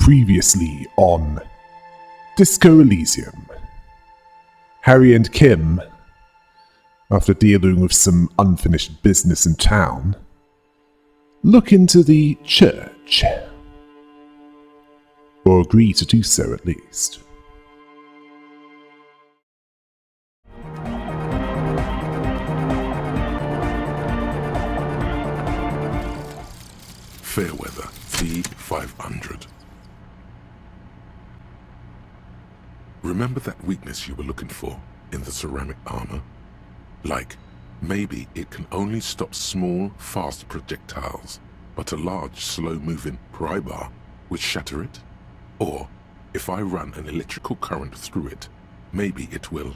Previously on Disco Elysium. Harry and Kim, after dealing with some unfinished business in town, look into the church. Or agree to do so at least. Fairweather T500. Remember that weakness you were looking for in the ceramic armor? Like, maybe it can only stop small, fast projectiles, but a large, slow-moving pry bar would shatter it? Or, if I run an electrical current through it, maybe it will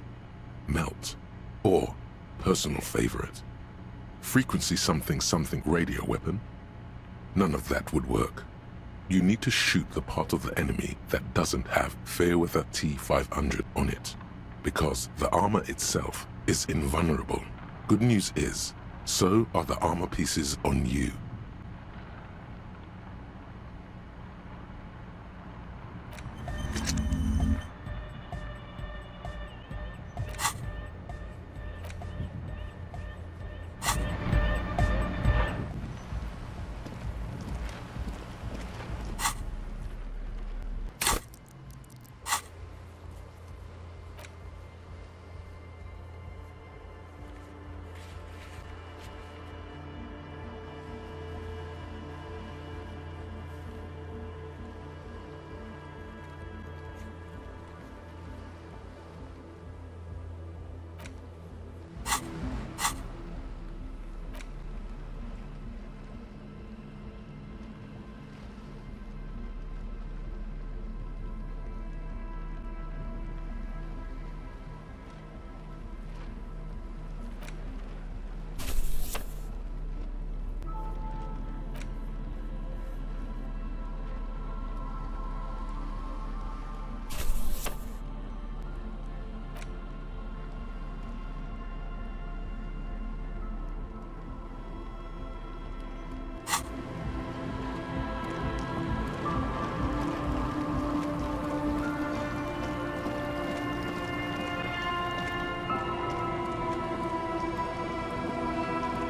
melt. Or, personal favorite, frequency something something radio weapon? None of that would work. You need to shoot the part of the enemy that doesn't have Fairweather T500 on it, because the armor itself is invulnerable. Good news is, so are the armor pieces on you.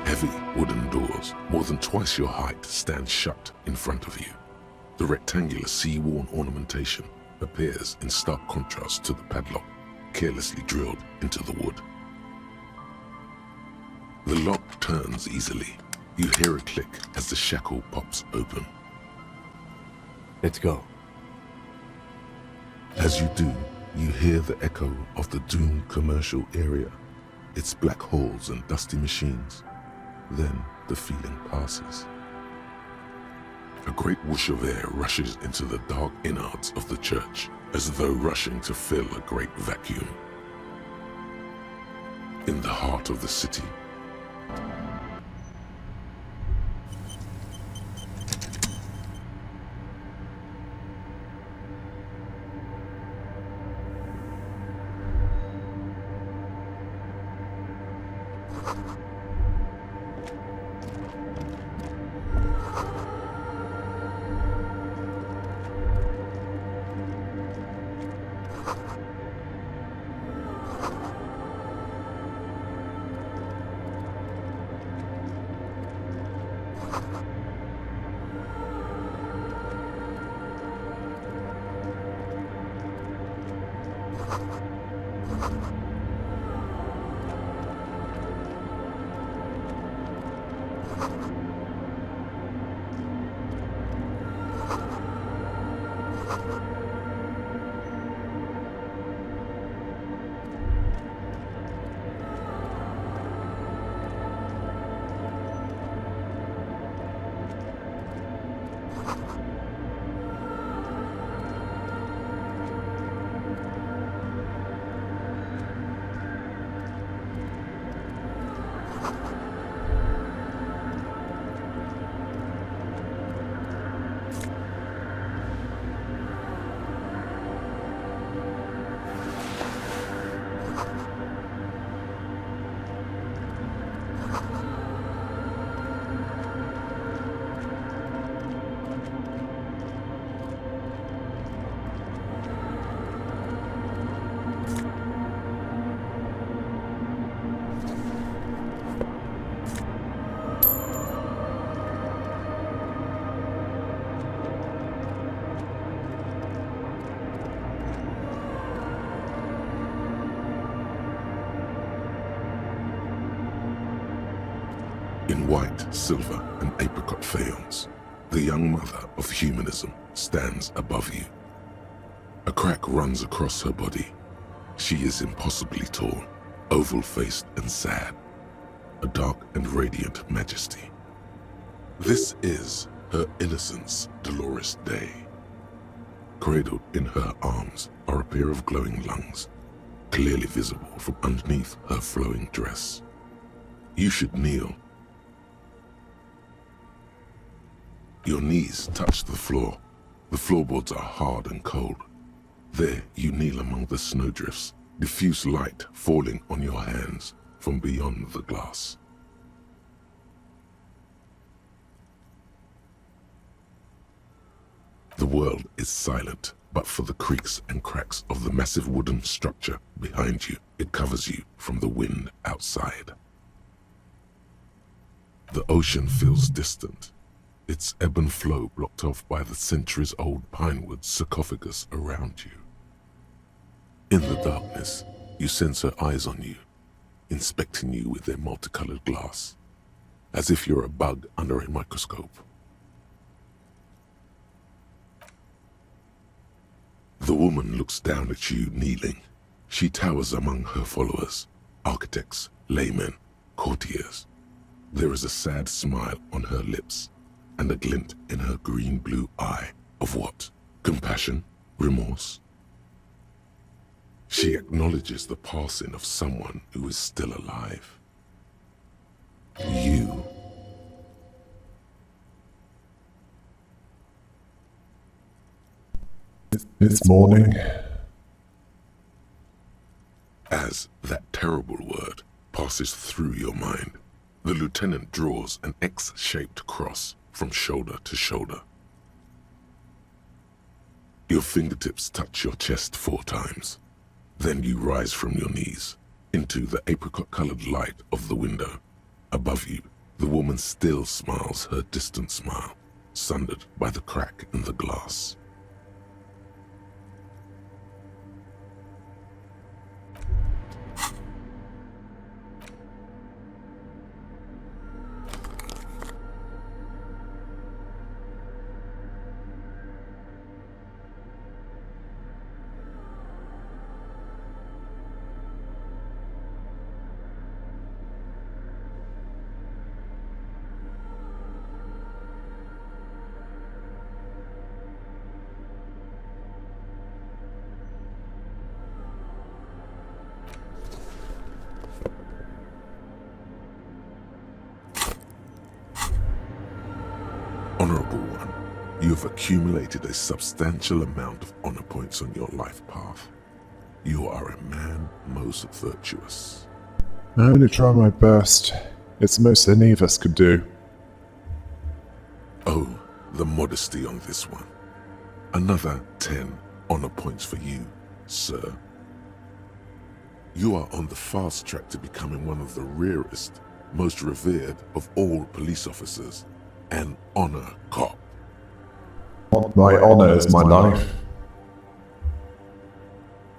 Heavy wooden doors, more than twice your height, stand shut in front of you. The rectangular sea-worn ornamentation appears in stark contrast to the padlock carelessly drilled into the wood. The lock turns easily. You hear a click as the shackle pops open. Let's go. As you do, you hear the echo of the doomed commercial area, its black holes and dusty machines. Then the feeling passes. A great whoosh of air rushes into the dark innards of the church, as though rushing to fill a great vacuum. In the heart of the city, In white, silver, and apricot faience, the young mother of humanism stands above you. A crack runs across her body. She is impossibly tall, oval-faced and sad, a dark and radiant majesty. This is her innocence, Dolores Day. Cradled in her arms are a pair of glowing lungs, clearly visible from underneath her flowing dress. You should kneel. Your knees touch the floor. The floorboards are hard and cold. There you kneel among the snowdrifts, diffuse light falling on your hands from beyond the glass. The world is silent, but for the creaks and cracks of the massive wooden structure behind you, it covers you from the wind outside. The ocean feels distant, its ebb and flow blocked off by the centuries-old pinewood sarcophagus around you. In the darkness, you sense her eyes on you, inspecting you with their multicolored glass, as if you're a bug under a microscope. The woman looks down at you kneeling. She towers among her followers, architects, laymen, courtiers. There is a sad smile on her lips and a glint in her green-blue eye of what? Compassion? Remorse? She acknowledges the passing of someone who is still alive. You. It's morning. As that terrible word passes through your mind, the lieutenant draws an X-shaped cross from shoulder to shoulder. Your fingertips touch your chest 4 times. Then you rise from your knees into the apricot-colored light of the window. Above you, the woman still smiles her distant smile, sundered by the crack in the glass. Honorable One, you have accumulated a substantial amount of honor points on your life path. You are a man most virtuous. I'm going to try my best. It's the most any of us could do. Oh, the modesty on this one. Another 10 honor points for you, sir. You are on the fast track to becoming one of the rarest, most revered of all police officers, an honor cop. My honor is my life.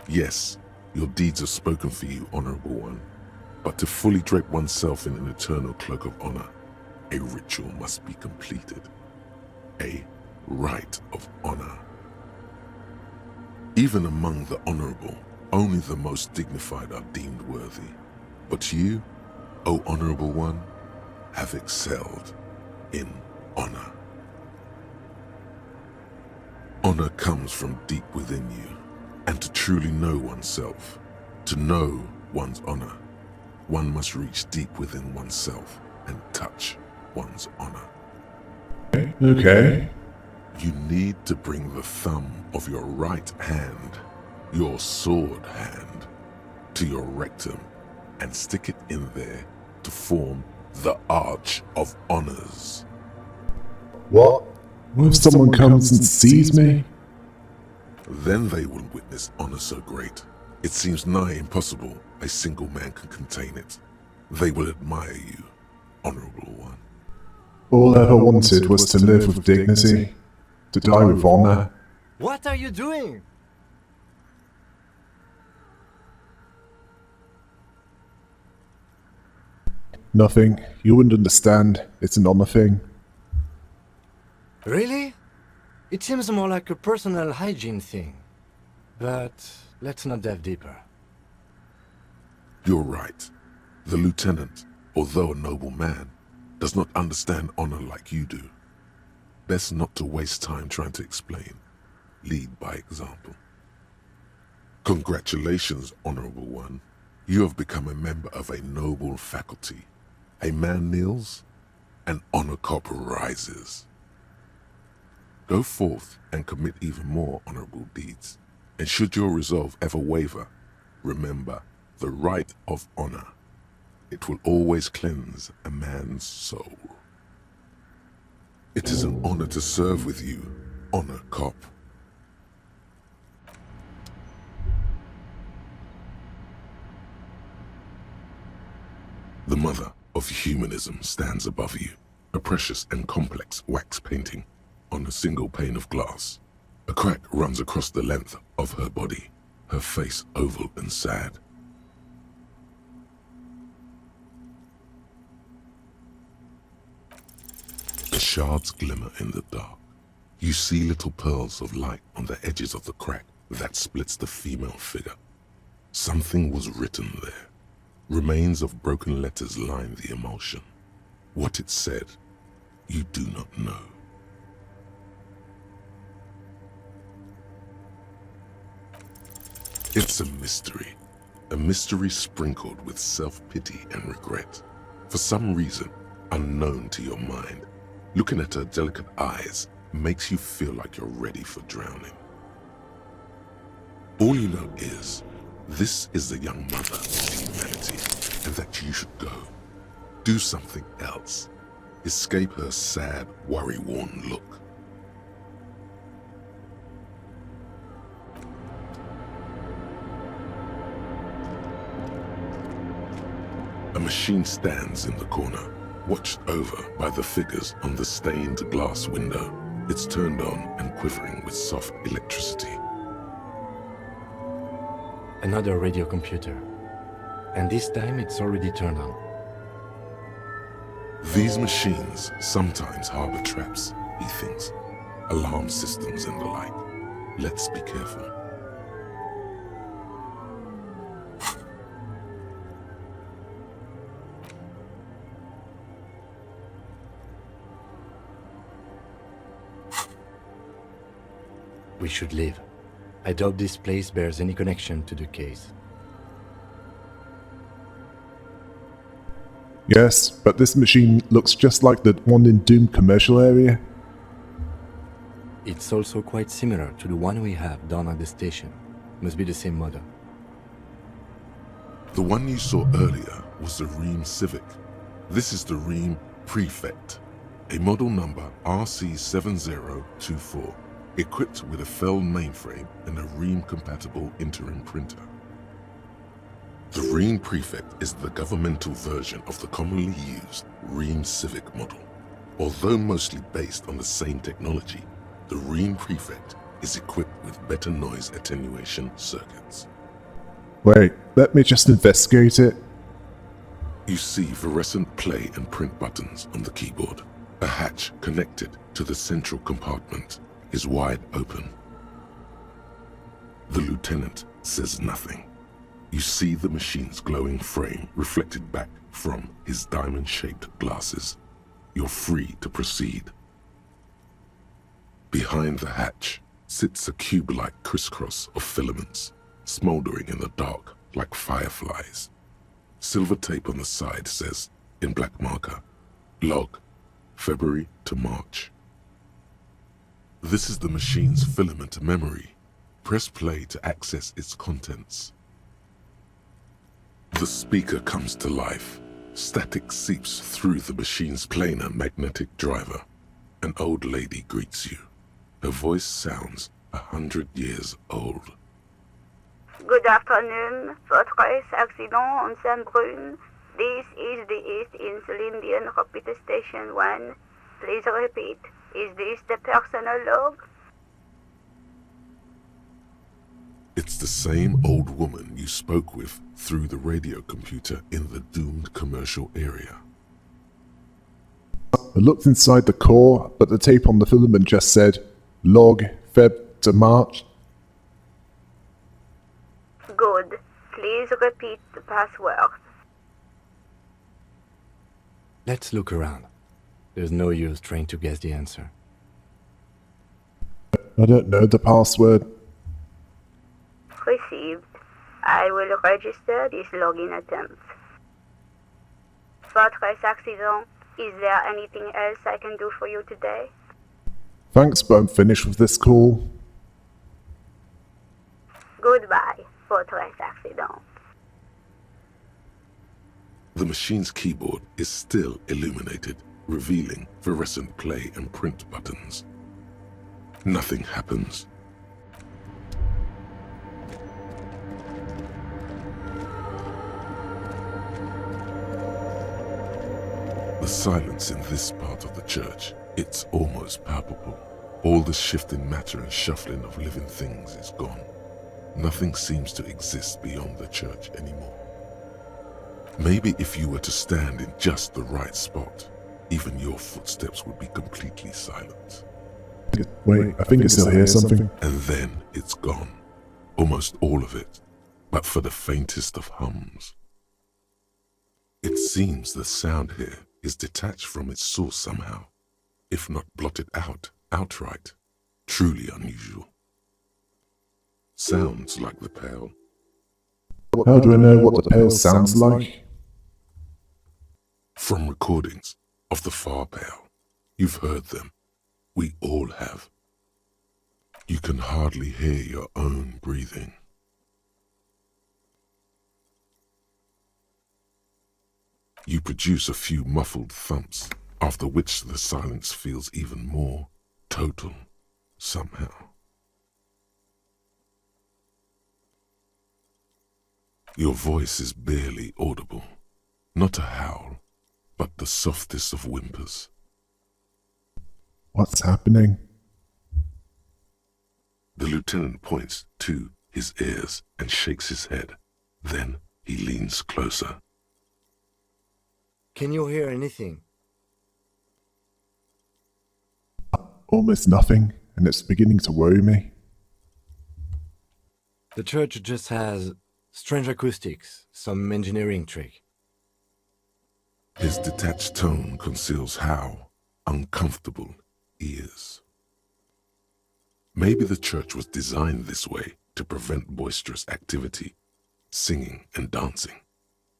Yes, your deeds are spoken for you, Honorable One. But to fully drape oneself in an eternal cloak of honor, a ritual must be completed. A rite of honor. Even among the honorable, only the most dignified are deemed worthy. But you, O Honorable One, have excelled in honor. Honor comes from deep within you, and to truly know oneself, to know one's honor, one must reach deep within oneself and touch one's honor. Okay. You need to bring the thumb of your right hand, your sword hand, to your rectum and stick it in there to form the Arch of Honors. What? What if someone comes and sees me? Then they will witness honor so great, it seems nigh impossible a single man can contain it. They will admire you, Honorable One. All I ever wanted was to live with dignity, to die with honor. What are you doing? Nothing. You wouldn't understand. It's an honor thing. Really? It seems more like a personal hygiene thing. But let's not dive deeper. You're right. The lieutenant, although a noble man, does not understand honor like you do. Best not to waste time trying to explain. Lead by example. Congratulations, Honorable One. You have become a member of a noble faculty. A man kneels, an honor cop rises. Go forth and commit even more honorable deeds. And should your resolve ever waver, remember the right of honor. It will always cleanse a man's soul. It is an honor to serve with you, Honor Cop. The mother of humanism stands above you, a precious and complex wax painting on a single pane of glass. A crack runs across the length of her body, her face oval and sad. The shards glimmer in the dark. You see little pearls of light on the edges of the crack that splits the female figure. Something was written there. Remains of broken letters line the emulsion. What it said, you do not know. It's a mystery sprinkled with self-pity and regret. For some reason, unknown to your mind, looking at her delicate eyes makes you feel like you're ready for drowning. All you know is, this is the young mother of humanity, and that you should go. Do something else. Escape her sad, worry-worn look. A machine stands in the corner, watched over by the figures on the stained glass window. It's turned on and quivering with soft electricity. Another radio computer. And this time it's already turned on. These machines sometimes harbor traps, he thinks. Alarm systems and the like. Let's be careful. We should leave. I doubt this place bears any connection to the case. Yes, but this machine looks just like the one in Doom commercial area. It's also quite similar to the one we have down at the station. Must be the same model. The one you saw earlier was the Ream Civic. This is the Ream Prefect, a model number RC7024, equipped with a Fell mainframe and a Ream-compatible interim printer. The Ream Prefect is the governmental version of the commonly used Ream Civic model. Although mostly based on the same technology, the Ream Prefect is equipped with better noise attenuation circuits. Wait, let me just investigate it. You see fluorescent play and print buttons on the keyboard. A hatch connected to the central compartment is wide open. The lieutenant says nothing. You see the machine's glowing frame reflected back from his diamond-shaped glasses. You're free to proceed. Behind the hatch sits a cube-like crisscross of filaments, smoldering in the dark like fireflies. Silver tape on the side says, in black marker, log, February to March. This is the machine's filament memory. Press play to access its contents. The speaker comes to life. Static seeps through the machine's planar magnetic driver. An old lady greets you. Her voice sounds 100 years old. Good afternoon, Fortress Accident on Saint-Brune. This is the East Insulindian Repeater Station 1. Please repeat. Is this the personal log? It's the same old woman you you spoke with through the radio computer in the doomed commercial area. I looked inside the core, but the tape on the filament just said log Feb to March. Good. Please repeat the password. Let's look around. There's no use trying to guess the answer. I don't know the password. Received. I will register this login attempt. Fortress Accident, is there anything else I can do for you today? Thanks, but I'm finished with this call. Goodbye, Fortress Accident. The machine's keyboard is still illuminated, revealing fluorescent play and print buttons. Nothing happens. The silence in this part of the church, it's almost palpable. All the shifting matter and shuffling of living things is gone. Nothing seems to exist beyond the church anymore. Maybe if you were to stand in just the right spot, even your footsteps would be completely silent. Wait, I think I still hear something. And then it's gone. Almost all of it, but for the faintest of hums. It seems the sound here is detached from its source somehow, if not blotted out outright. Truly unusual. Sounds like the Pale. How do I know what the Pale sounds like? From recordings of the Far Pale. You've heard them. We all have. You can hardly hear your own breathing. You produce a few muffled thumps, after which the silence feels even more total, somehow. Your voice is barely audible, not a howl, but the softest of whimpers. What's happening? The lieutenant points to his ears and shakes his head. Then he leans closer. Can you hear anything? Almost nothing, and it's beginning to worry me. The church just has strange acoustics, some engineering trick. His detached tone conceals how uncomfortable he is. Maybe the church was designed this way to prevent boisterous activity, singing and dancing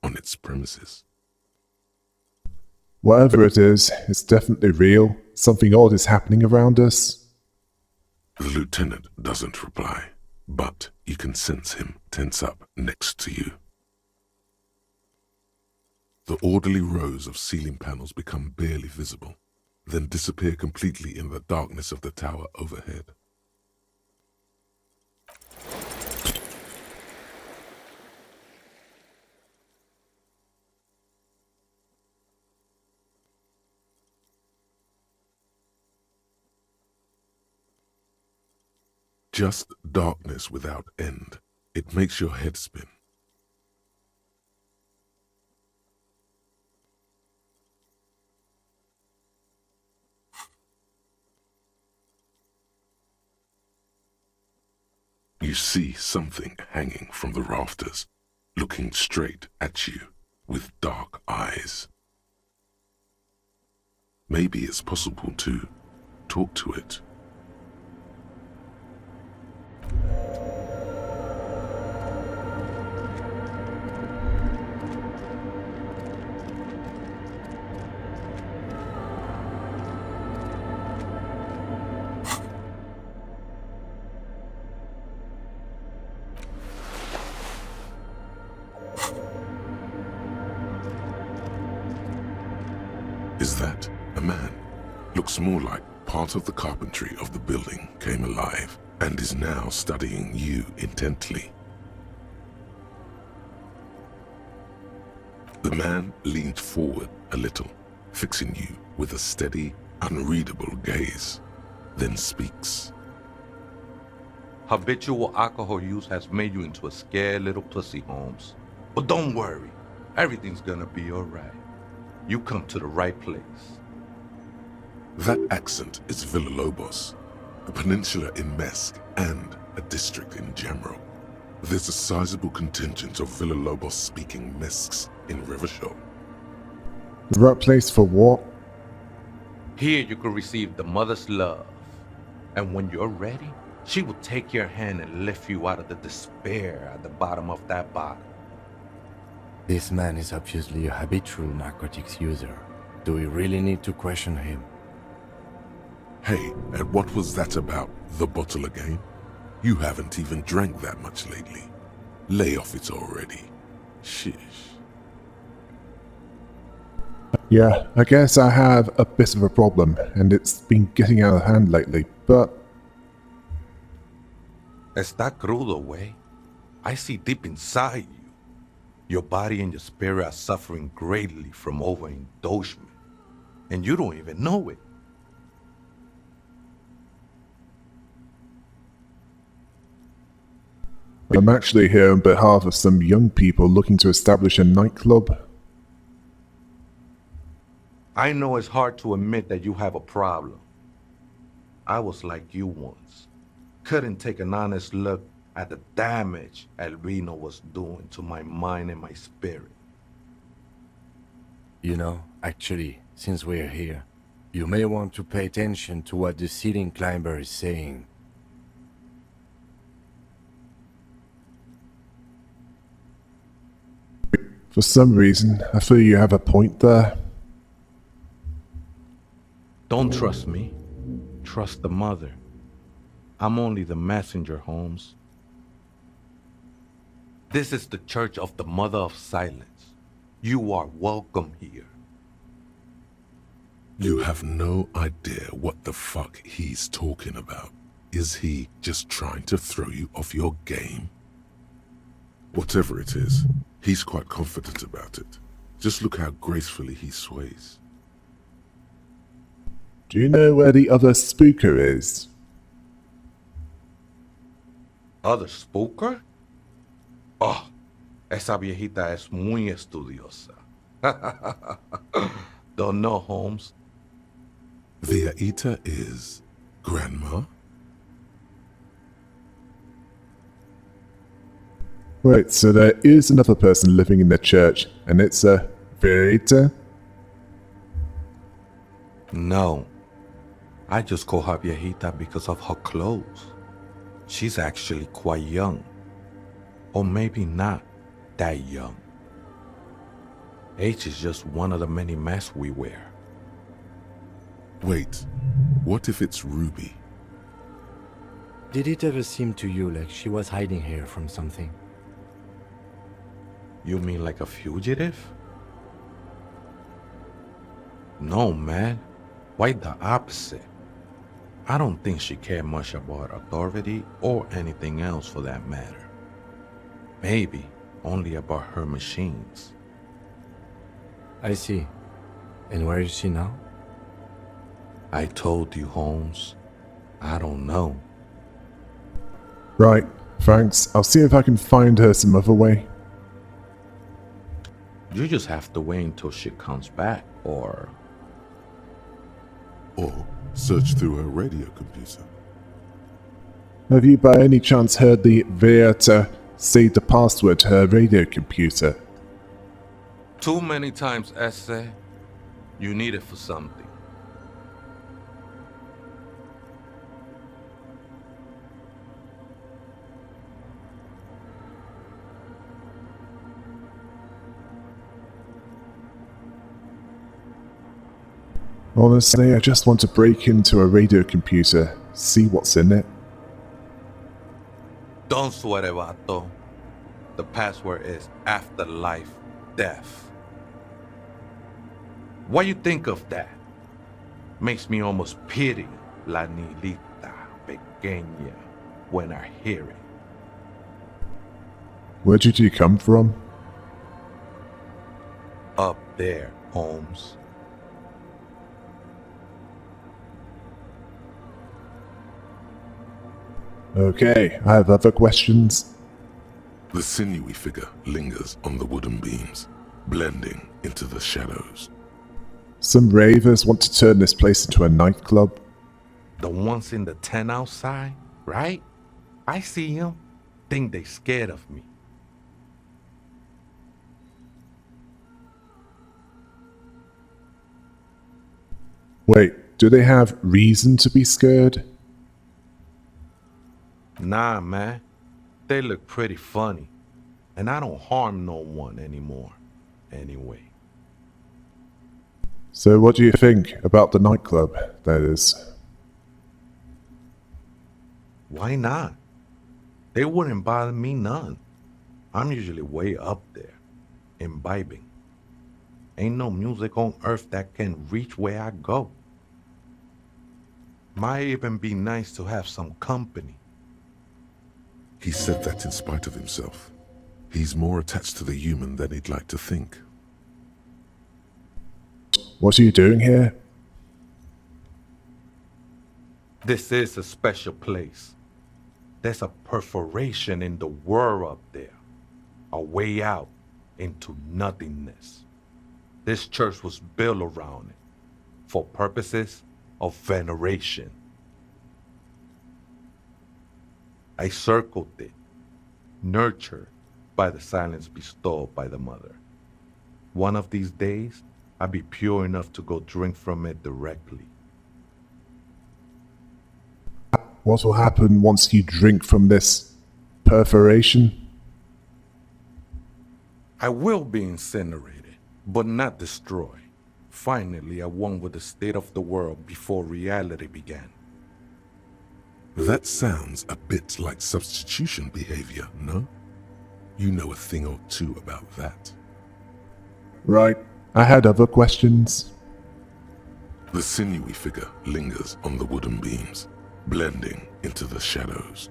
on its premises. Whatever it is, it's definitely real. Something odd is happening around us. The lieutenant doesn't reply, but you can sense him tense up next to you. The orderly rows of ceiling panels become barely visible, then disappear completely in the darkness of the tower overhead. Just darkness without end. It makes your head spin. You see something hanging from the rafters, looking straight at you with dark eyes. Maybe it's possible to talk to it. Is that a man? Looks more like part of the carpentry of the building came alive and is now studying you intently. The man leaned forward a little, fixing you with a steady, unreadable gaze, then speaks. Habitual alcohol use has made you into a scared little pussy, Holmes. But don't worry. Everything's gonna be alright. You come to the right place. That accent is Villalobos, a peninsula in Mesk and a district in general. There's a sizable contingent of Villalobos-speaking Mesks in Rivershore. The right place for what? Here you can receive the mother's love. And when you're ready, she will take your hand and lift you out of the despair at the bottom of that bottle. This man is obviously a habitual narcotics user. Do we really need to question him? Hey, and what was that about, the bottle again? You haven't even drank that much lately. Lay off it already. Shish. Yeah, I guess I have a bit of a problem, and it's been getting out of hand lately, but Está crudo, way. I see deep inside you. Your body and your spirit are suffering greatly from overindulgence, and you don't even know it. I'm actually here on behalf of some young people looking to establish a nightclub. I know it's hard to admit that you have a problem. I was like you once. Couldn't take an honest look at the damage Albino was doing to my mind and my spirit. You know, actually, since we're here, you may want to pay attention to what the ceiling climber is saying. For some reason, I feel you have a point there. Don't trust me. Trust the mother. I'm only the messenger, Holmes. This is the Church of the Mother of Silence. You are welcome here. You have no idea what the fuck he's talking about. Is he just trying to throw you off your game? Whatever it is, he's quite confident about it. Just look how gracefully he sways. Do you know where the other spooker is? Other spooker? Oh, esa viejita es muy estudiosa. Don't know, Holmes. Viaita is Grandma? Right, so there is another person living in the church, and it's a Verita? No. I just call her viejita because of her clothes. She's actually quite young. Or maybe not that young. Age is just one of the many masks we wear. Wait, what if it's Ruby? Did it ever seem to you like she was hiding here from something? You mean like a fugitive? No, man. Quite the opposite. I don't think she cared much about authority or anything else for that matter. Maybe only about her machines. I see. And where is she now? I told you, Holmes. I don't know. Right, thanks. I'll see if I can find her some other way. You just have to wait until she comes back, or Search through her radio computer. Have you by any chance heard the Verita say the password to her radio computer? too many times, Esse. You need it for something. Honestly, I just want to break into a radio computer, see what's in it. Don't sweat it, vato. The password is afterlife death. What you think of that? Makes me almost pity la niñita pequeña when I hear it. Where did you come from? Up there, Holmes. Okay, I have other questions. The sinewy figure lingers on the wooden beams, blending into the shadows. Some ravers want to turn this place into a nightclub. The ones in the tent outside, right? I see them. Think they scared of me. Wait, do they have reason to be scared? Nah, man. They look pretty funny. And I don't harm no one anymore. Anyway. So what do you think about the nightclub, that is? Why not? They wouldn't bother me none. I'm usually way up there, imbibing. Ain't no music on earth that can reach where I go. Might even be nice to have some company. He said that in spite of himself. He's more attached to the human than he'd like to think. What are you doing here? This is a special place. There's a perforation in the world up there. A way out into nothingness. This church was built around it for purposes of veneration. I circled it, nurtured by the silence bestowed by the mother. One of these days, I'll be pure enough to go drink from it directly. What will happen once you drink from this perforation? I will be incinerated, but not destroyed. Finally, I won with the state of the world before reality began. That sounds a bit like substitution behavior, no? You know a thing or two about that. Right, I had other questions. The sinewy figure lingers on the wooden beams, blending into the shadows.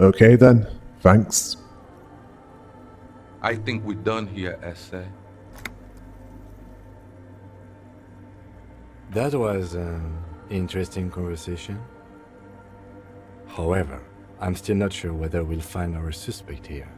Okay then, thanks. I think we're done here, Essay. That was an interesting conversation. However, I'm still not sure whether we'll find our suspect here.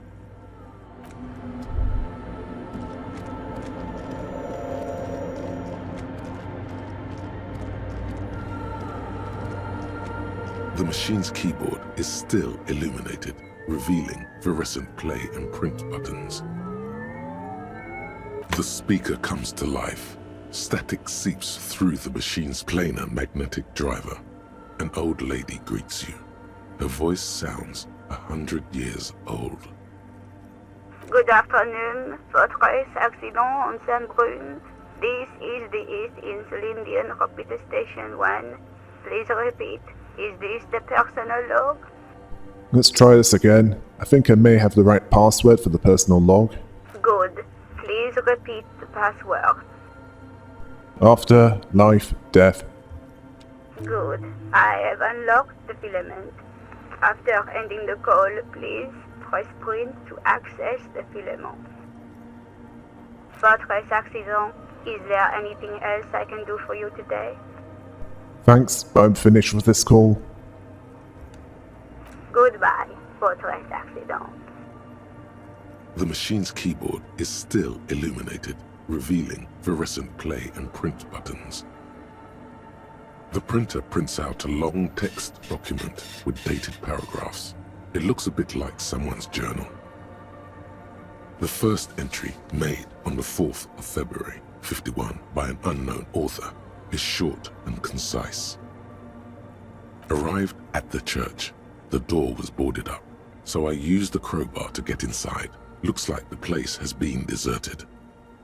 The machine's keyboard is still illuminated, revealing fluorescent play and print buttons. The speaker comes to life. Static seeps through the machine's planar magnetic driver. An old lady greets you. Her voice sounds 100 years old. Good afternoon. Fortress accident on Saint-Brune. This is the East Elysium Repeat Station 1. Please repeat. Is this the personal log? Let's try this again. I think I may have the right password for the personal log. Good. Please repeat the password. After, life, death. Good. I have unlocked the filament. After ending the call, please press print to access the filament. Fortress accident. Is there anything else I can do for you today? Thanks, but I'm finished with this call. Goodbye, Fortress accident. The machine's keyboard is still illuminated, revealing fluorescent play and print buttons. The printer prints out a long text document with dated paragraphs. It looks a bit like someone's journal. The first entry, made on the 4th of February, 51, by an unknown author, is short and concise. Arrived at the church, the door was boarded up, so I used the crowbar to get inside. Looks like the place has been deserted.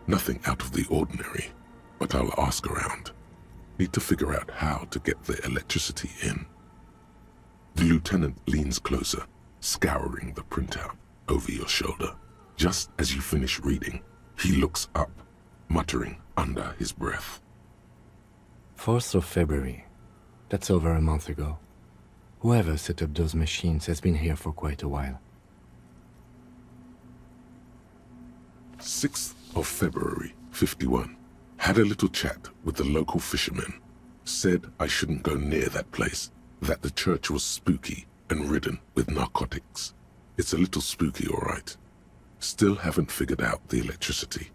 Nothing out of the ordinary, but I'll ask around. Need to figure out how to get the electricity in. The lieutenant leans closer, scouring the printout over your shoulder. Just as you finish reading, he looks up, muttering under his breath. 4th of February. That's over a month ago. Whoever set up those machines has been here for quite a while. 6th of February, 51. Had a little chat with the local fishermen. Said I shouldn't go near that place. that the church was spooky and ridden with narcotics. It's a little spooky, all right. Still haven't figured out the electricity.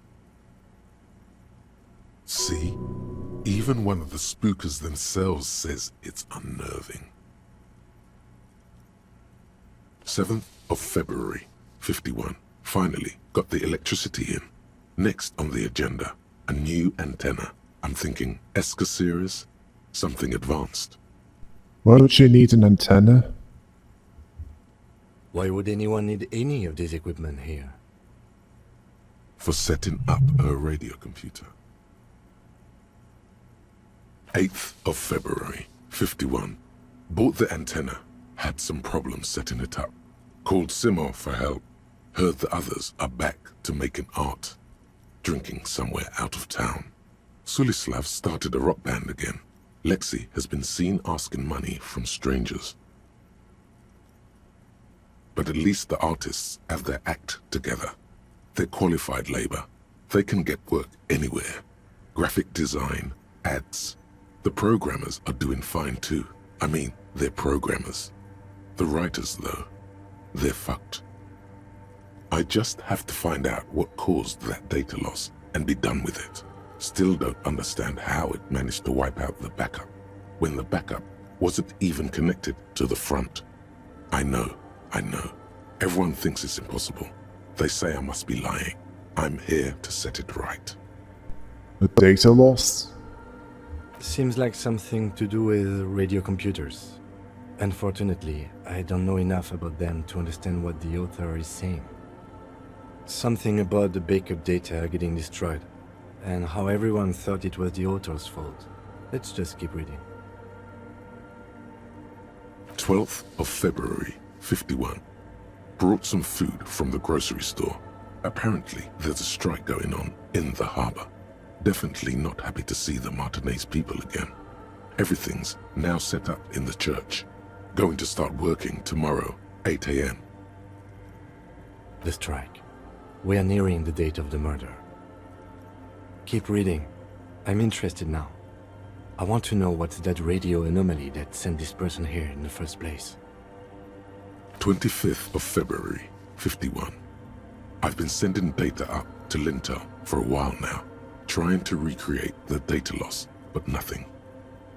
See? Even one of the spookers themselves says it's unnerving. 7th of February, 51. Finally got the electricity in. Next on the agenda, a new antenna. I'm thinking ESCA series, something advanced. Why would you need an antenna? Why would anyone need any of this equipment here? For setting up her radio computer. 8th of February, 51. Bought the antenna, had some problems setting it up. Called Simo for help. Heard the others are back to making art. Drinking somewhere out of town. Sulislav started a rock band again. Lexi has been seen asking money from strangers. But at least the artists have their act together. They're qualified labor. They can get work anywhere. Graphic design, ads. The programmers are doing fine too. I mean, they're programmers. The writers, though, they're fucked. I just have to find out what caused that data loss and be done with it. Still don't understand how it managed to wipe out the backup, when the backup wasn't even connected to the front. I know. Everyone thinks it's impossible. They say I must be lying. I'm here to set it right. A data loss? Seems like something to do with radio computers. Unfortunately, I don't know enough about them to understand what the author is saying. Something about the backup data getting destroyed, and how everyone thought it was the author's fault. Let's just keep reading. 12th of February, 51. Brought some food from the grocery store. Apparently, there's a strike going on in the harbor. Definitely not happy to see the Martinez people again. Everything's now set up in the church. Going to start working tomorrow, 8 a.m. The strike. We are nearing the date of the murder. Keep reading. I'm interested now. I want to know what's that radio anomaly that sent this person here in the first place. 25th of February, 51. I've been sending data up to Lintel for a while now, trying to recreate the data loss, but nothing.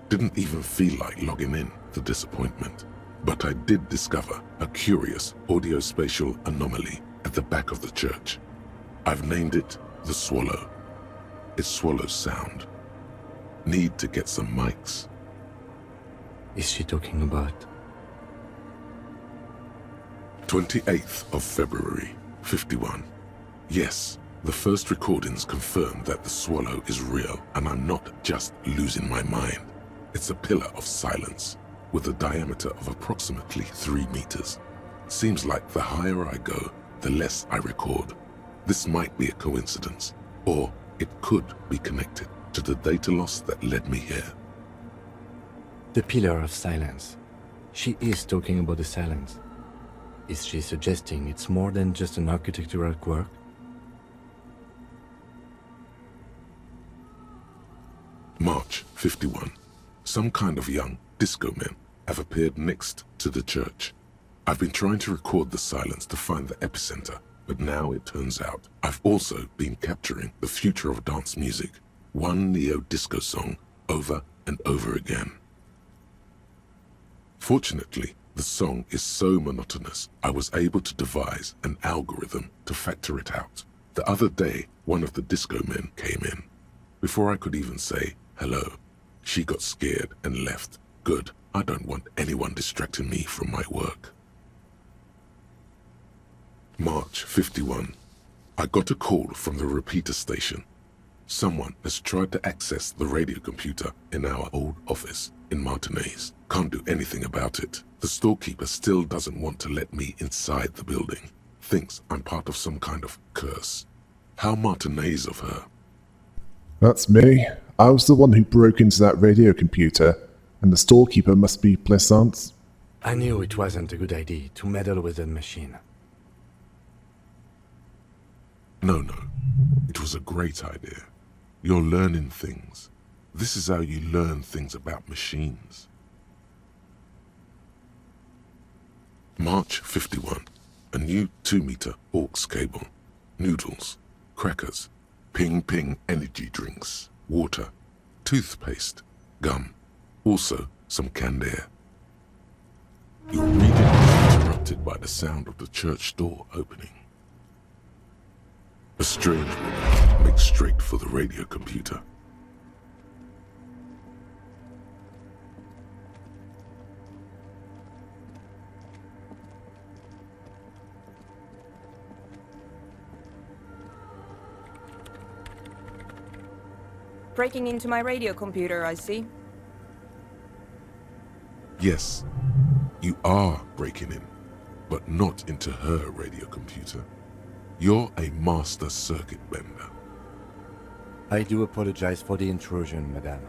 Didn't even feel like logging in, the disappointment. But I did discover a curious audio-spatial anomaly at the back of the church. I've named it the Swallow. It swallows sound. Need to get some mics. Is she talking about? 28th of February, 51. Yes, the first recordings confirm that the swallow is real and I'm not just losing my mind. It's a pillar of silence with a diameter of approximately 3 meters. Seems like the higher I go, the less I record. This might be a coincidence, or it could be connected to the data loss that led me here. The pillar of silence. She is talking about the silence. Is she suggesting it's more than just an architectural quirk? March 51. Some kind of young disco men have appeared next to the church. I've been trying to record the silence to find the epicenter, but now it turns out I've also been capturing the future of dance music, one neo-disco song over and over again. Fortunately, the song is so monotonous, I was able to devise an algorithm to factor it out. The other day, one of the disco men came in. Before I could even say hello, she got scared and left. Good, I don't want anyone distracting me from my work. March 51. I got a call from the repeater station. Someone has tried to access the radio computer in our old office in Martinez. Can't do anything about it. The storekeeper still doesn't want to let me inside the building. Thinks I'm part of some kind of curse. How Martinez of her. That's me. I was the one who broke into that radio computer, and the storekeeper must be Plaisance. I knew it wasn't a good idea to meddle with that machine. No, it was a great idea. You're learning things. This is how you learn things about machines. March 51. A new 2-meter aux cable. Noodles, crackers, ping energy drinks, water, toothpaste, gum, also some canned air. Your reading is interrupted by the sound of the church door opening. A strange woman makes straight for the radio computer. Breaking into my radio computer, I see. Yes, you are breaking in, but not into her radio computer. You're a master circuit bender. I do apologize for the intrusion, madame.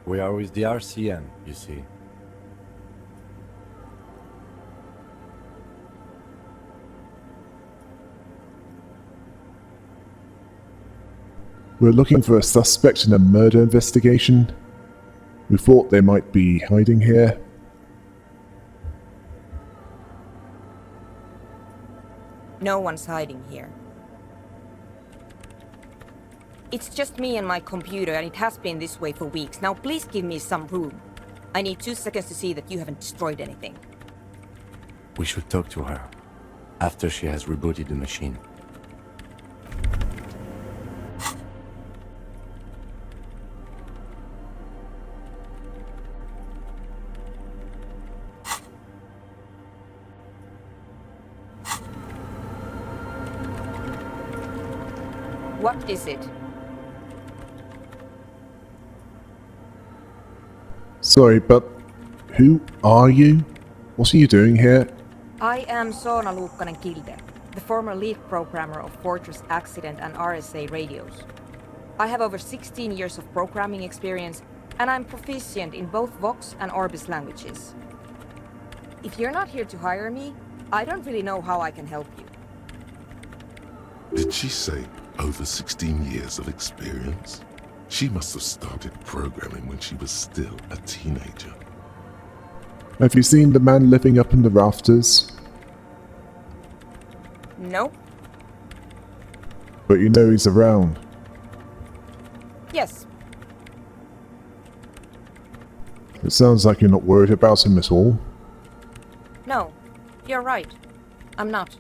We are with the RCM, you see. We're looking for a suspect in a murder investigation. We thought they might be hiding here. No one's hiding here. It's just me and my computer, and it has been this way for weeks. Now please give me some room. I need 2 seconds to see that you haven't destroyed anything. We should talk to her after she has rebooted the machine. What is it? Sorry, but who are you? What are you doing here? I am Soona Luukkanen-Kilde, the former lead programmer of Fortress Accident and RSA radios. I have over 16 years of programming experience, and I'm proficient in both Vox and Orbis languages. If you're not here to hire me, I don't really know how I can help you. Did she say over 16 years of experience? She must have started programming when she was still a teenager. Have you seen the man living up in the rafters? No? But you know he's around. Yes. It sounds like you're not worried about him at all. No. You're right. I'm not.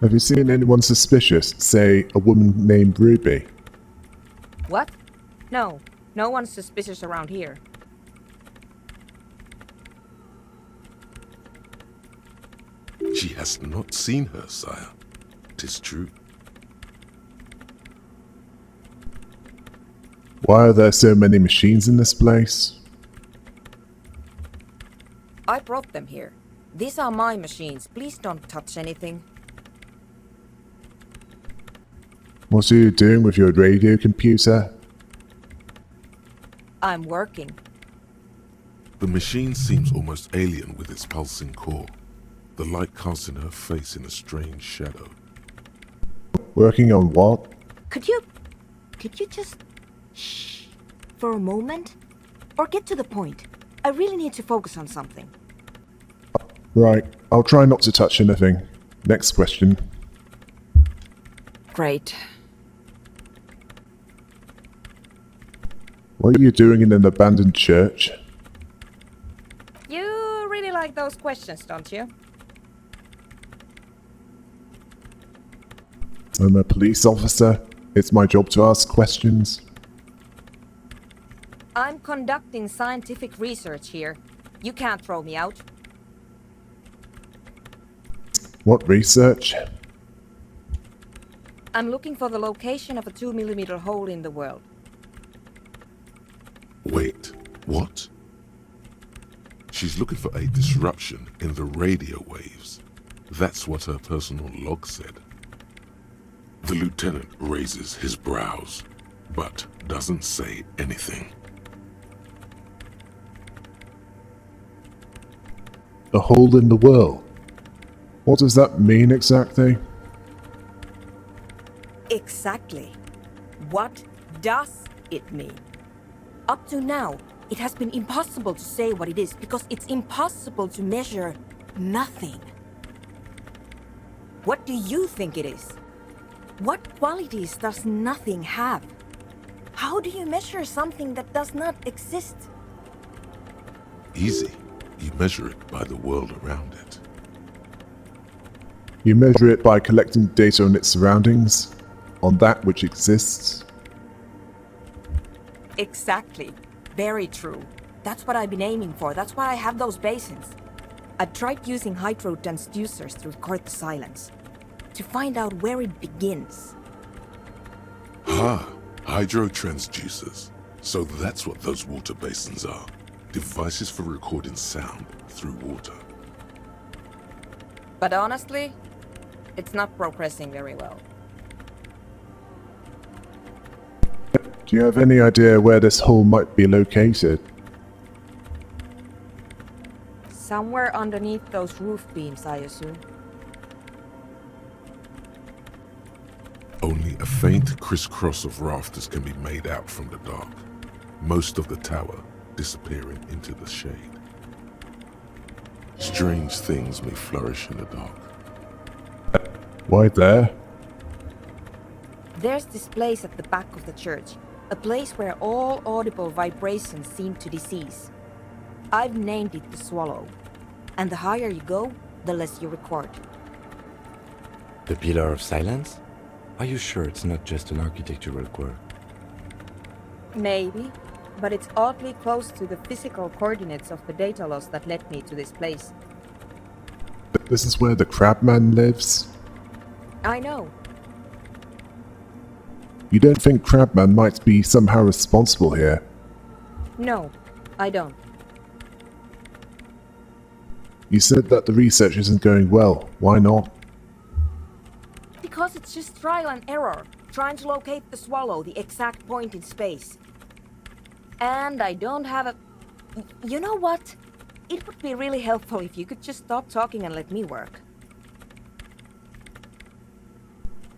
Have you seen anyone suspicious, say a woman named Ruby? What? No. No one's suspicious around here. She has not seen her, sire. 'Tis true. Why are there so many machines in this place? I brought them here. These are my machines. Please don't touch anything. What are you doing with your radio computer? I'm working. The machine seems almost alien with its pulsing core. The light casting her face in a strange shadow. Working on what? Could you just shh for a moment? Or get to the point. I really need to focus on something. Right, I'll try not to touch anything. Next question. Great. What are you doing in an abandoned church? You really like those questions, don't you? I'm a police officer. It's my job to ask questions. I'm conducting scientific research here. You can't throw me out. What research? I'm looking for the location of a 2mm hole in the world. Wait, what? She's looking for a disruption in the radio waves. That's what her personal log said. The lieutenant raises his brows, but doesn't say anything. A hole in the world. What does that mean exactly? Exactly. What does it mean? Up to now, It has been impossible to say what it is because it's impossible to measure nothing. What do you think it is? What qualities does nothing have? How do you measure something that does not exist? Easy. You measure it by the world around it. You measure it by collecting data on its surroundings, on that which exists. Exactly. Very true. That's what I've been aiming for. That's why I have those basins. I've tried using hydro transducers to record the silence, to find out where it begins. Hydro transducers. So that's what those water basins are. Devices for recording sound through water. But honestly, it's not progressing very well. Do you have any idea where this hole might be located? Somewhere underneath those roof beams, I assume. Only a faint crisscross of rafters can be made out from the dark. Most of the tower disappearing into the shade. Strange things may flourish in the dark. Why there? There's this place at the back of the church, a place where all audible vibrations seem to decease. I've named it the Swallow, and the higher you go, the less you record. The Pillar of Silence? Are you sure it's not just an architectural quirk? Maybe, but it's oddly close to the physical coordinates of the data loss that led me to this place. This is where the Crabman lives? I know. You don't think Crabman might be somehow responsible here? No, I don't. You said that the research isn't going well. Why not? Because it's just trial and error, trying to locate the Swallow, the exact point in space. And I don't have a... You know what? It would be really helpful if you could just stop talking and let me work.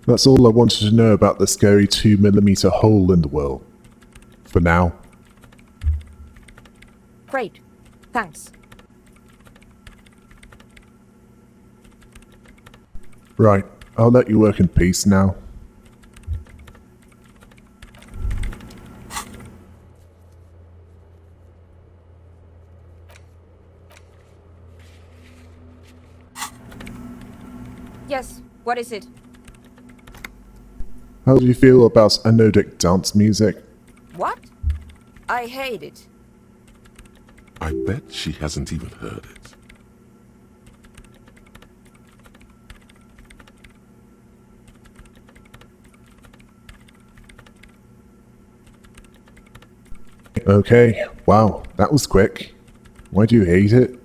That's all I wanted to know about the scary 2mm hole in the world. For now. Great. Thanks. Right, I'll let you work in peace now. Yes, what is it? How do you feel about anodic dance music? What? I hate it. I bet she hasn't even heard it. Okay, wow, that was quick. Why do you hate it?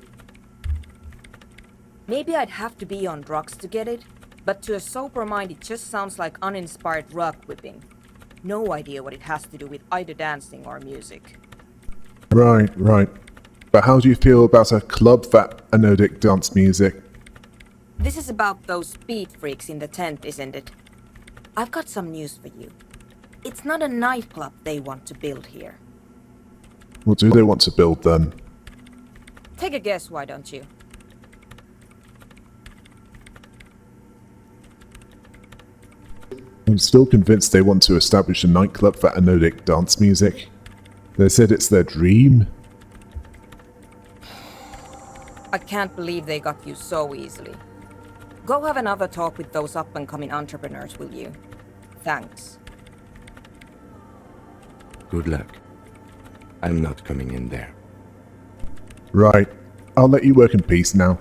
Maybe I'd have to be on drugs to get it, but to a sober mind it just sounds like uninspired rug whipping. No idea what it has to do with either dancing or music. Right. But how do you feel about a club that anodic dance music? This is about those speed freaks in the tent, isn't it? I've got some news for you. It's not a nightclub they want to build here. What do they want to build then? Take a guess, why don't you? I'm still convinced they want to establish a nightclub for anodic dance music. They said it's their dream. I can't believe they got you so easily. Go have another talk with those up-and-coming entrepreneurs, will you? Thanks. Good luck. I'm not coming in there. Right, I'll let you work in peace now.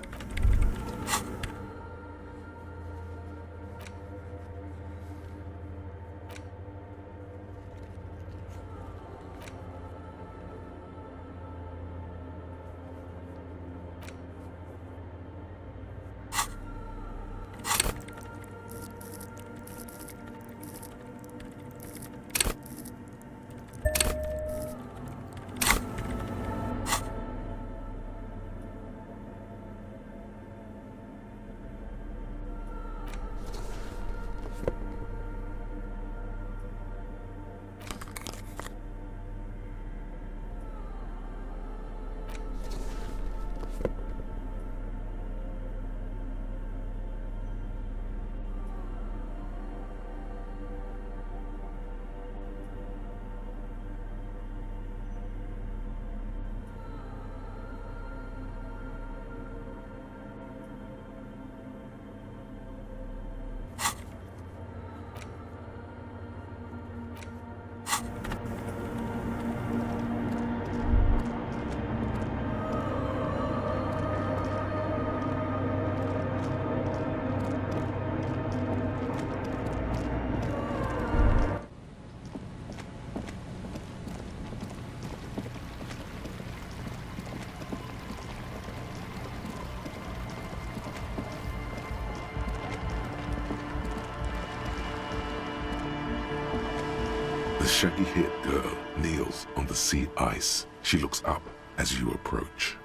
shaggy-haired girl kneels on the sea ice. She looks up as you approach.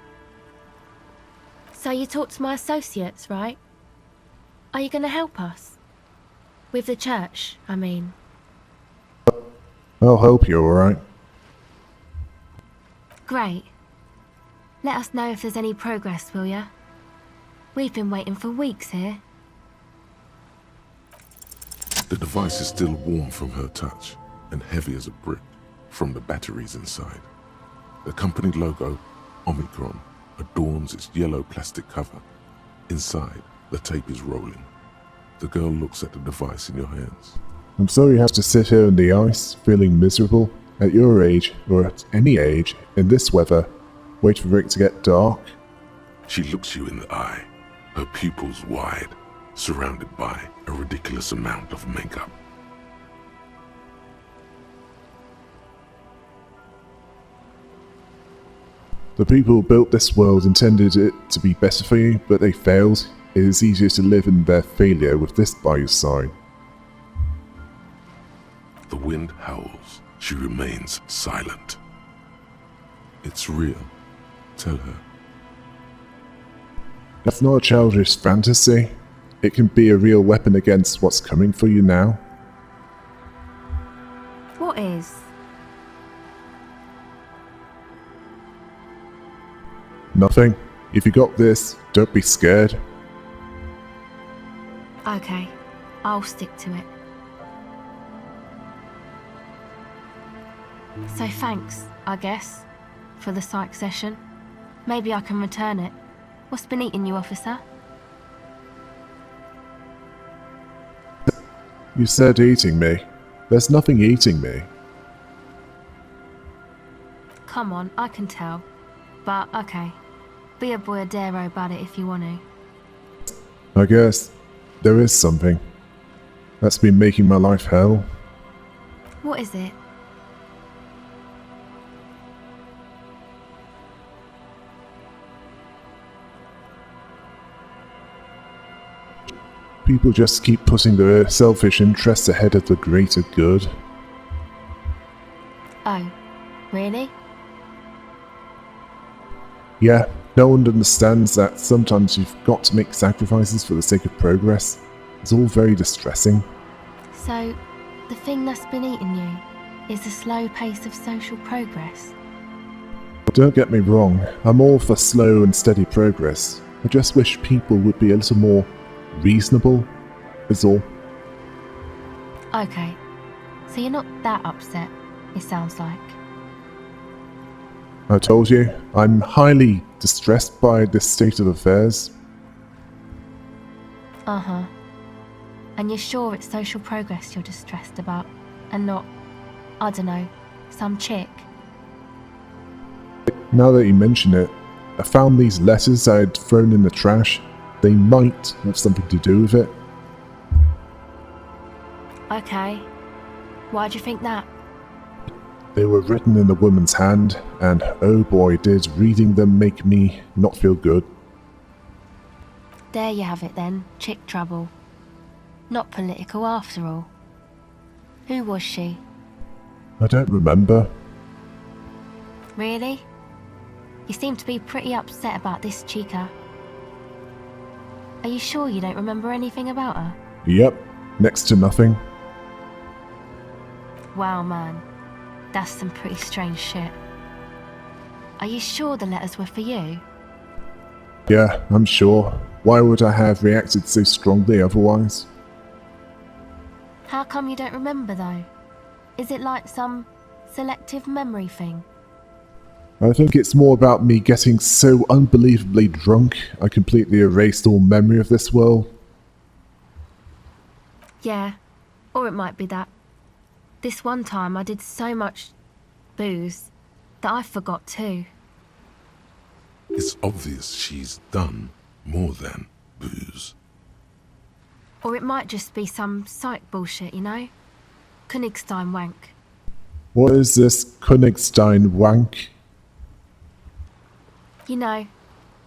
So you talked to my associates, right? Are you going to help us? With the church, I mean. I'll help you, alright? Great. Let us know if there's any progress, will ya? We've been waiting for weeks here. The device is still warm from her touch and heavy as a brick from the batteries inside. The company logo, Omicron, adorns its yellow plastic cover. Inside, the tape is rolling. The girl looks at the device in your hands. I'm sorry you have to sit here in the ice, feeling miserable. At your age, or at any age, in this weather, wait for it to get dark. She looks you in the eye, her pupils wide, surrounded by a ridiculous amount of makeup. The people who built this world intended it to be better for you, but they failed. It is easier to live in their failure with this by your side. The wind howls. She remains silent. It's real. Tell her. That's not a childish fantasy. It can be a real weapon against what's coming for you now. What is? Nothing. If you got this, don't be scared. Okay, I'll stick to it. So thanks, I guess, for the psych session. Maybe I can return it. What's been eating you, officer? You said eating me. There's nothing eating me. Come on, I can tell. But, okay. Be a boyadero about it if you want to. I guess there is something that's been making my life hell. What is it? People just keep putting their selfish interests ahead of the greater good. Oh, really? Yeah, no one understands that sometimes you've got to make sacrifices for the sake of progress. It's all very distressing. So, the thing that's been eating you is the slow pace of social progress? Don't get me wrong, I'm all for slow and steady progress. I just wish people would be a little more reasonable, is all. Okay, so you're not that upset, it sounds like. I told you, I'm highly distressed by this state of affairs. Uh-huh. And you're sure it's social progress you're distressed about, and not, I don't know, some chick? Now that you mention it, I found these letters I'd thrown in the trash. They might have something to do with it. Okay. Why'd you think that? They were written in a woman's hand, and oh boy did reading them make me not feel good. There you have it then, chick trouble. Not political after all. Who was she? I don't remember. Really? You seem to be pretty upset about this chica. Are you sure you don't remember anything about her? Yep, next to nothing. Wow, man. That's some pretty strange shit. Are you sure the letters were for you? Yeah, I'm sure. Why would I have reacted so strongly otherwise? How come you don't remember though? Is it like some selective memory thing? I think it's more about me getting so unbelievably drunk I completely erased all memory of this world. Yeah, or it might be that. This one time I did so much booze that I forgot too. It's obvious she's done more than booze. Or it might just be some psych bullshit, you know? Königstein wank. What is this Königstein wank? You know,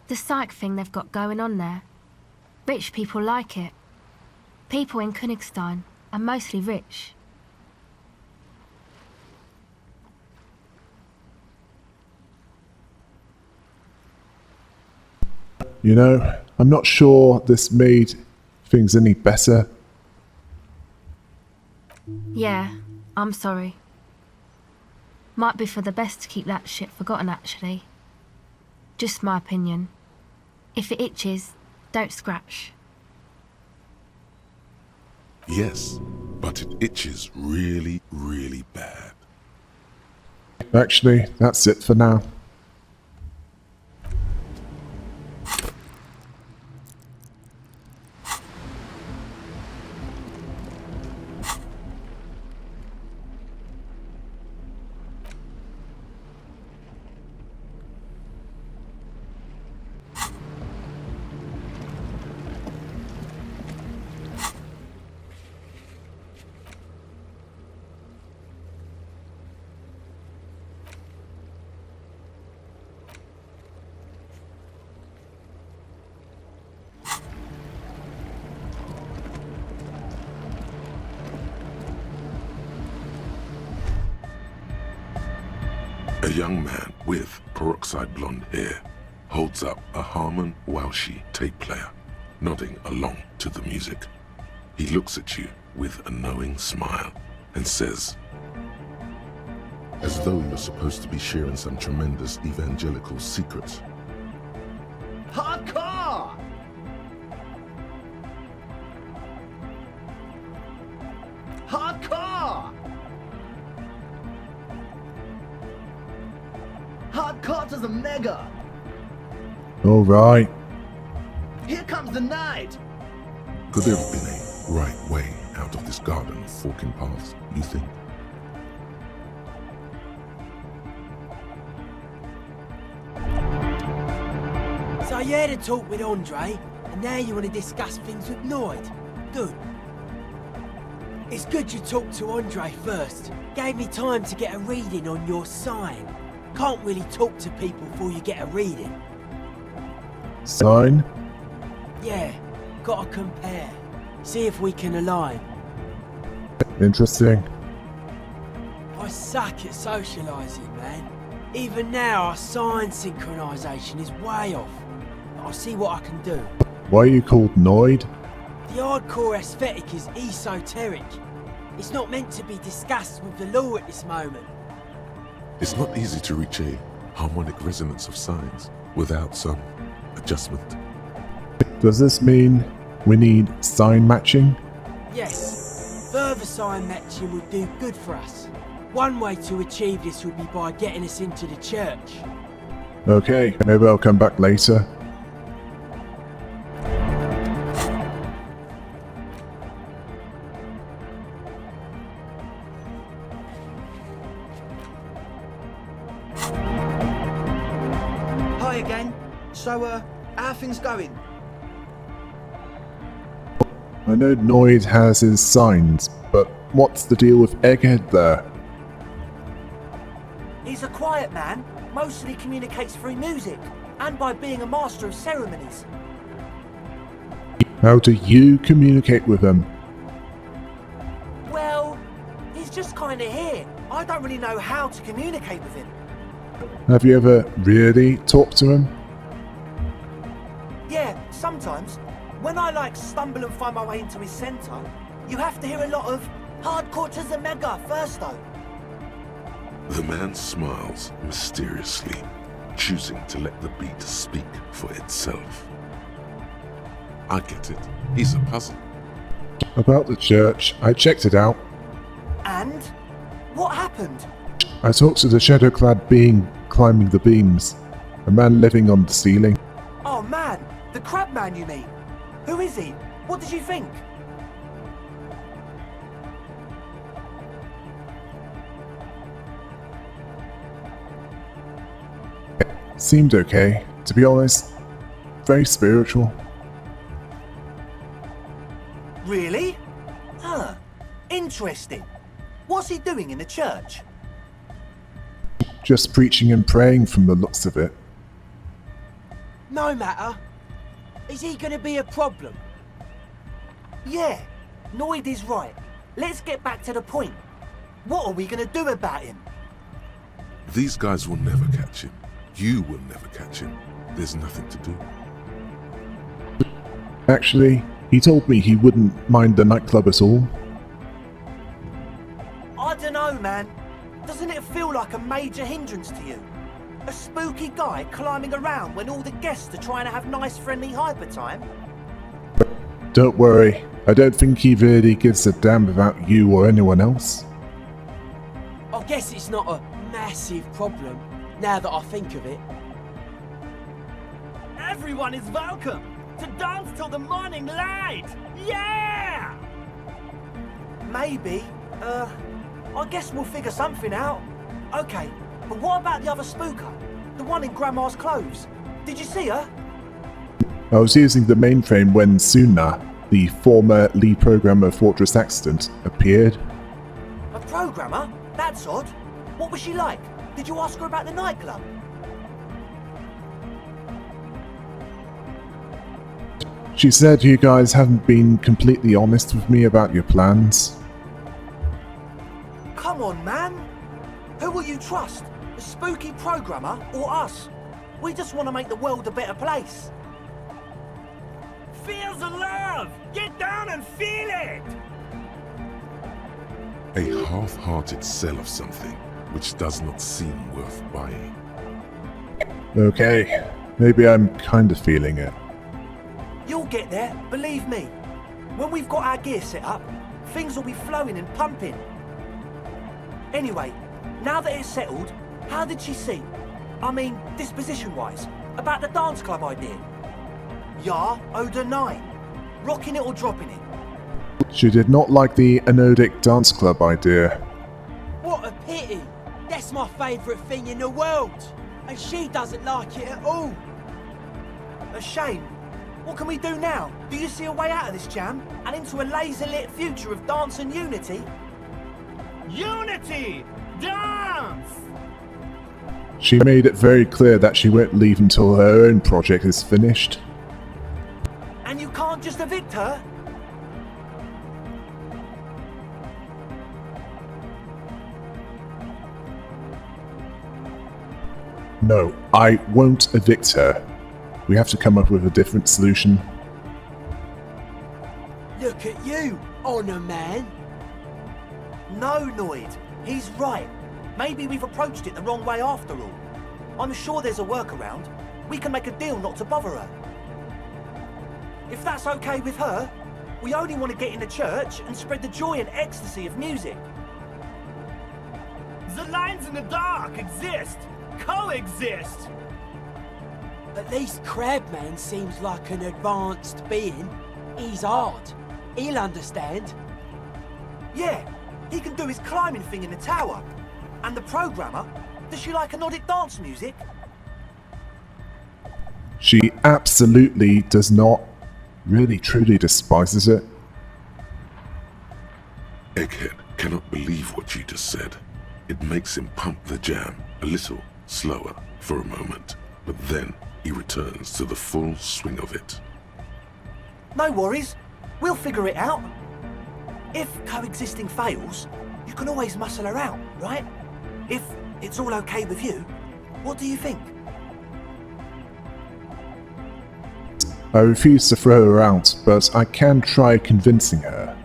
the psych thing they've got going on there. Rich people like it. People in Königstein are mostly rich. You know, I'm not sure this made things any better. Yeah, I'm sorry. Might be for the best to keep that shit forgotten, actually. Just my opinion. If it itches, don't scratch. Yes, but it itches really, really bad. Actually, that's it for now. A young man with peroxide blonde hair holds up a Harman Welshi tape player, nodding along to the music. He looks at you with a knowing smile and says, as though you're supposed to be sharing some tremendous evangelical secrets. Hardcore! Hardcore! Hardcore to the mega! Alright. Here comes the night! Could there have been a right way out of this garden of forking paths, you think? So you had a talk with Andre, and now you want to discuss things with Noid. Good. It's good you talked to Andre first. Gave me time to get a reading on your sign. Can't really talk to people before you get a reading. Sign? Yeah, gotta compare. See if we can align. Interesting. I suck at socialising, man. Even now, our sign synchronisation is way off. But I'll see what I can do. Why are you called Noid? The hardcore aesthetic is esoteric. It's not meant to be discussed with the law at this moment. It's not easy to reach a harmonic resonance of signs without some adjustment. Does this mean we need sign matching? Yes, further sign matching would do good for us. One way to achieve this would be by getting us into the church. Okay, maybe I'll come back later. Hi again. So, how are things going? I know Noid has his signs, but what's the deal with Egghead there? He's a quiet man, mostly communicates through music, and by being a master of ceremonies. How do you communicate with him? Well, he's just kinda here. I don't really know how to communicate with him. Have you ever really talked to him? Yeah, sometimes. When I stumble and find my way into his centre, you have to hear a lot of hardcore to the mega first though. The man smiles mysteriously, choosing to let the beat speak for itself. I get it. He's a puzzle. About the church, I checked it out. And? What happened? I talked to the shadow-clad being climbing the beams. A man living on the ceiling. Oh man, the crab man you mean? Who is he? What did you think? Seemed okay, to be honest. Very spiritual. Really? Huh. Interesting. What's he doing in the church? Just preaching and praying from the looks of it. No matter. Is he gonna be a problem? Yeah, Noid is right. Let's get back to the point. What are we gonna do about him? These guys will never catch him. You will never catch him. There's nothing to do. Actually, he told me he wouldn't mind the nightclub at all. I dunno, man. Doesn't it feel like a major hindrance to you? A spooky guy climbing around when all the guests are trying to have nice friendly hyper time? Don't worry, I don't think he really gives a damn about you or anyone else. I guess it's not a massive problem, now that I think of it. Everyone is welcome to dance till the morning light! Yeah! Maybe. I guess we'll figure something out. Okay, but what about the other spooker? The one in Grandma's clothes? Did you see her? I was using the mainframe when Suna, the former lead programmer of Fortress Accident, appeared. A programmer? That's odd. What was she like? Did you ask her about the nightclub? She said you guys haven't been completely honest with me about your plans. Come on, man! Who will you trust? The spooky programmer or us? We just want to make the world a better place. Feel the love! Get down and feel it! A half-hearted sell of something which does not seem worth buying. Okay, maybe I'm kinda feeling it. You'll get there, believe me. When we've got our gear set up, things will be flowing and pumping. Anyway, now that it's settled, how did she seem? I mean, disposition-wise, about the dance club idea. Ja oder nein? Rocking it or dropping it? She did not like the anodic dance club idea. What a pity! That's my favourite thing in the world! And she doesn't like it at all! A shame. What can we do now? Do you see a way out of this jam? And into a laser-lit future of dance and unity? Unity! Dance! She made it very clear that she won't leave until her own project is finished. And you can't just evict her? No, I won't evict her. We have to come up with a different solution. Look at you, Honor Man! No, Noid. He's right. Maybe we've approached it the wrong way after all. I'm sure there's a workaround. We can make a deal not to bother her. If that's okay with her, we only want to get in the church and spread the joy and ecstasy of music. The lines in the dark exist. Coexist. At least Crabman seems like an advanced being. He's hard. He'll understand. Yeah, he can do his climbing thing in the tower. And the programmer, does she like anodic dance music? She absolutely does not. Really, truly despises it. Egghead cannot believe what you just said. It makes him pump the jam a little slower for a moment, but then he returns to the full swing of it. No worries. We'll figure it out. If coexisting fails, you can always muscle her out, right? If it's all okay with you, what do you think? I refuse to throw her out, but I can try convincing her.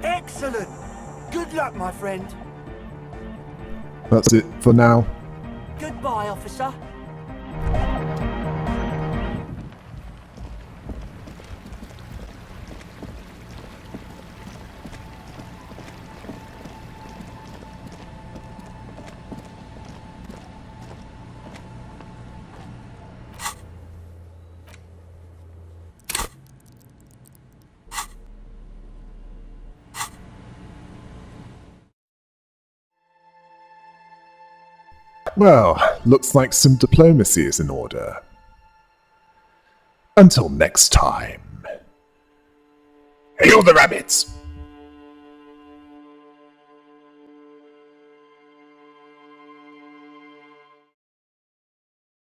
Excellent! Good luck, my friend. That's it for now. Goodbye, officer. Well, looks like some diplomacy is in order. Until next time. Hail the rabbits!